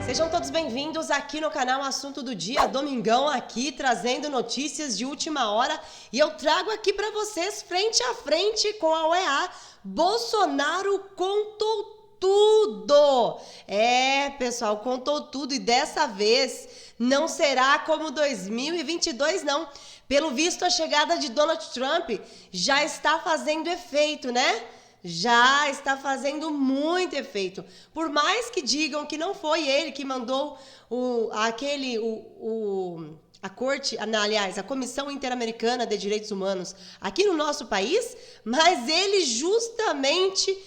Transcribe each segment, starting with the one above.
Sejam todos bem-vindos aqui no canal Assunto do Dia, Domingão aqui, trazendo notícias de última hora. E eu trago aqui para vocês, frente a frente com a OEA, Bolsonaro contou tudo. Pessoal, contou tudo e dessa vez não será como 2022, não. Pelo visto, a chegada de Donald Trump já está fazendo efeito, né? Já está fazendo muito efeito. Por mais que digam que não foi ele que mandou a Comissão Interamericana de Direitos Humanos aqui no nosso país, mas ele juntamente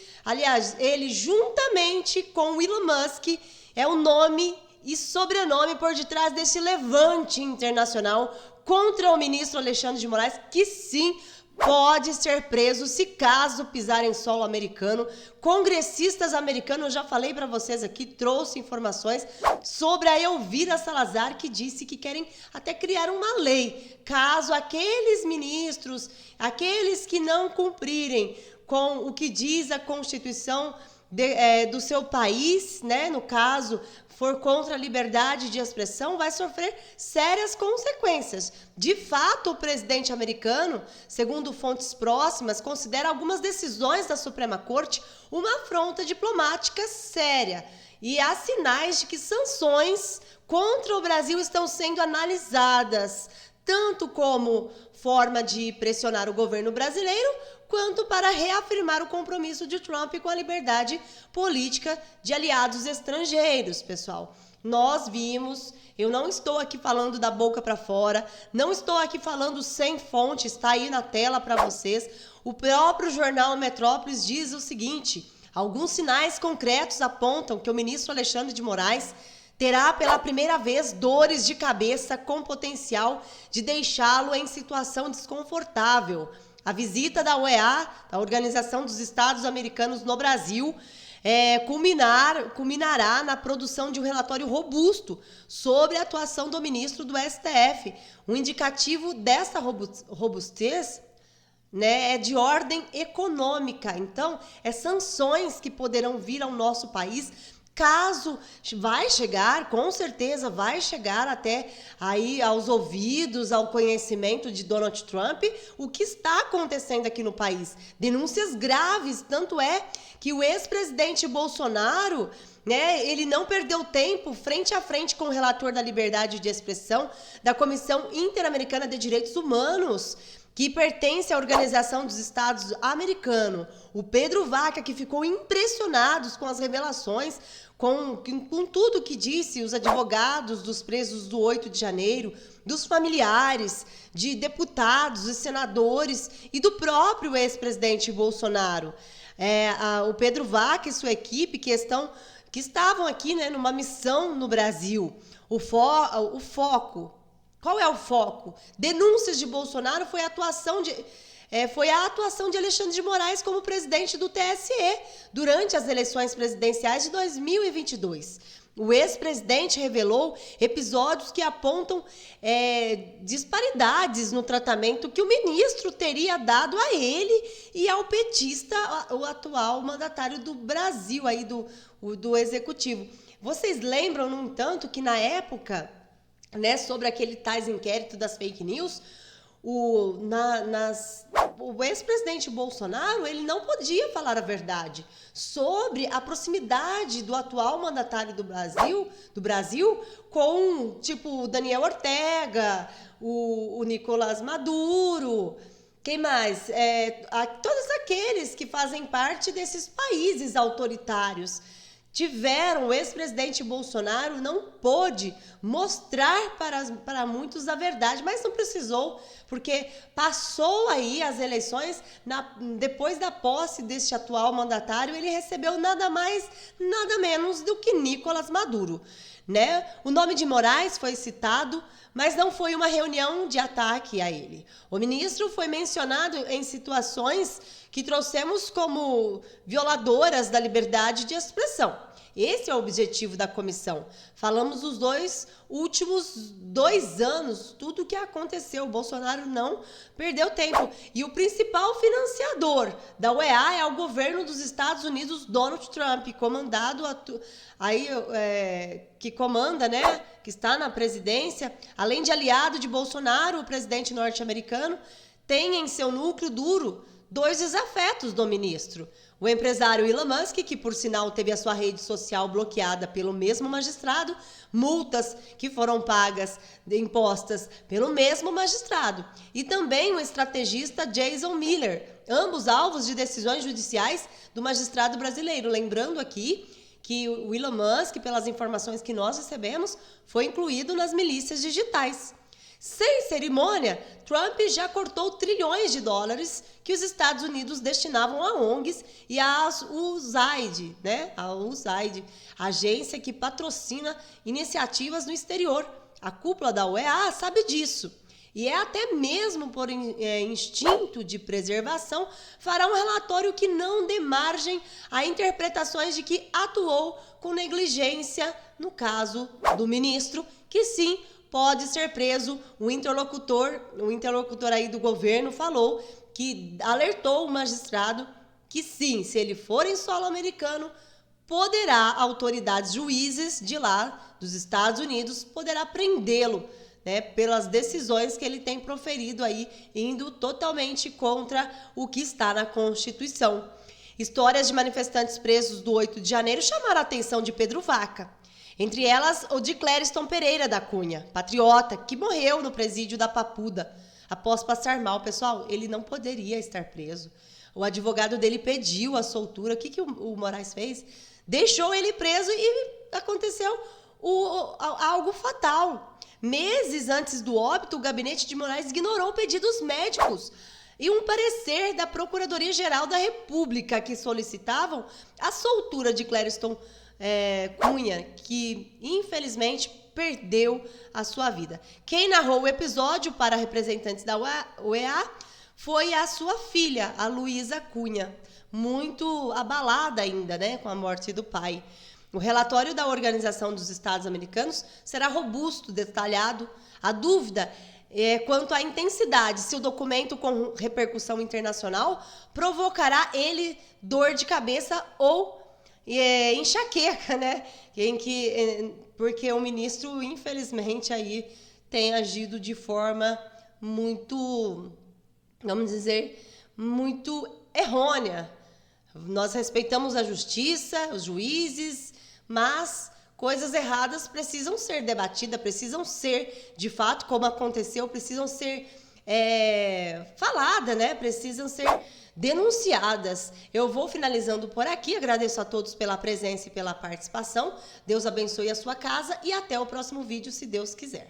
com o Elon Musk é o nome e sobrenome por detrás desse levante internacional contra o ministro Alexandre de Moraes, que sim, pode ser preso se caso pisar em solo americano. Congressistas americanos, eu já falei para vocês aqui, trouxe informações sobre a Elvira Salazar, que disse que querem até criar uma lei, caso aqueles ministros, aqueles que não cumprirem com o que diz a Constituição do seu país, né, no caso, for contra a liberdade de expressão, vai sofrer sérias consequências. De fato, o presidente americano, segundo fontes próximas, considera algumas decisões da Suprema Corte uma afronta diplomática séria. E há sinais de que sanções contra o Brasil estão sendo analisadas, tanto como forma de pressionar o governo brasileiro, quanto para reafirmar o compromisso de Trump com a liberdade política de aliados estrangeiros, pessoal. Nós vimos, eu não estou aqui falando da boca para fora, não estou aqui falando sem fonte, está aí na tela para vocês. O próprio jornal Metrópolis diz o seguinte: alguns sinais concretos apontam que o ministro Alexandre de Moraes terá pela primeira vez dores de cabeça com potencial de deixá-lo em situação desconfortável. A visita da OEA, da Organização dos Estados Americanos no Brasil, culminará na produção de um relatório robusto sobre a atuação do ministro do STF. Um indicativo dessa robustez, né, é de ordem econômica. Então, sanções que poderão vir ao nosso país, caso vai chegar, com certeza vai chegar até aí aos ouvidos, ao conhecimento de Donald Trump, o que está acontecendo aqui no país. Denúncias graves, tanto é que o ex-presidente Bolsonaro, né, ele não perdeu tempo frente a frente com o relator da liberdade de expressão da Comissão Interamericana de Direitos Humanos, que pertence à Organização dos Estados Americanos, o Pedro Vaca, que ficou impressionado com as revelações, com tudo que disse os advogados dos presos do 8 de janeiro, dos familiares, de deputados e senadores e do próprio ex-presidente Bolsonaro. O Pedro Vaca e sua equipe que estavam aqui, né, numa missão no Brasil. O foco. Qual é o foco? Denúncias de Bolsonaro foi a atuação de Alexandre de Moraes como presidente do TSE durante as eleições presidenciais de 2022. O ex-presidente revelou episódios que apontam disparidades no tratamento que o ministro teria dado a ele e ao petista, o atual mandatário do Brasil, aí do executivo. Vocês lembram, no entanto, que na época, né, sobre aquele tais inquérito das fake news, o ex-presidente Bolsonaro, ele não podia falar a verdade sobre a proximidade do atual mandatário do Brasil com, tipo, o Daniel Ortega, o Nicolás Maduro, quem mais? Todos aqueles que fazem parte desses países autoritários. O ex-presidente Bolsonaro não pôde mostrar para muitos a verdade, mas não precisou, porque passou aí as eleições, depois da posse deste atual mandatário, ele recebeu nada mais, nada menos do que Nicolás Maduro, né? O nome de Moraes foi citado, mas não foi uma reunião de ataque a ele. O ministro foi mencionado em situações que trouxemos como violadoras da liberdade de expressão. Esse é o objetivo da comissão. Falamos os últimos 2 anos, tudo o que aconteceu. O Bolsonaro não perdeu tempo. E o principal financiador da UEA é o governo dos Estados Unidos, Donald Trump, que comanda, né? Que está na presidência. Além de aliado de Bolsonaro, o presidente norte-americano tem em seu núcleo duro 2 desafetos do ministro. O empresário Elon Musk, que por sinal teve a sua rede social bloqueada pelo mesmo magistrado, multas que foram pagas, impostas pelo mesmo magistrado. E também o estrategista Jason Miller, ambos alvos de decisões judiciais do magistrado brasileiro. Lembrando aqui que o Elon Musk, pelas informações que nós recebemos, foi incluído nas milícias digitais. Sem cerimônia, Trump já cortou trilhões de dólares que os Estados Unidos destinavam a ONGs e à USAID, né? A USAID, agência que patrocina iniciativas no exterior. A cúpula da UEA sabe disso. E até mesmo por instinto de preservação, fará um relatório que não dê margem a interpretações de que atuou com negligência no caso do ministro, que sim, pode ser preso. O interlocutor aí do governo falou que alertou o magistrado que sim, se ele for em solo americano, poderá, autoridades juízes de lá, dos Estados Unidos, poderá prendê-lo, né, pelas decisões que ele tem proferido aí, indo totalmente contra o que está na Constituição. Histórias de manifestantes presos do 8 de janeiro chamaram a atenção de Pedro Vaca. Entre elas, o de Clériston Pereira da Cunha, patriota, que morreu no presídio da Papuda após passar mal. Pessoal, ele não poderia estar preso. O advogado dele pediu a soltura. O que o Moraes fez? Deixou ele preso e aconteceu algo fatal. Meses antes do óbito, o gabinete de Moraes ignorou pedidos médicos e um parecer da Procuradoria-Geral da República que solicitavam a soltura de Clériston Cunha, que infelizmente perdeu a sua vida. Quem narrou o episódio para representantes da UEA foi a sua filha, a Luísa Cunha, muito abalada ainda, né, com a morte do pai. O relatório da Organização dos Estados Americanos será robusto, detalhado. A dúvida é quanto à intensidade, se o documento com repercussão internacional provocará ele dor de cabeça ou enxaqueca, né? Porque o ministro, infelizmente, aí tem agido de forma muito, vamos dizer, muito errônea. Nós respeitamos a justiça, os juízes, mas coisas erradas precisam ser debatidas, precisam ser, de fato, como aconteceu, precisam ser faladas, né? Precisam ser denunciadas. Eu vou finalizando por aqui, agradeço a todos pela presença e pela participação. Deus abençoe a sua casa e até o próximo vídeo, se Deus quiser.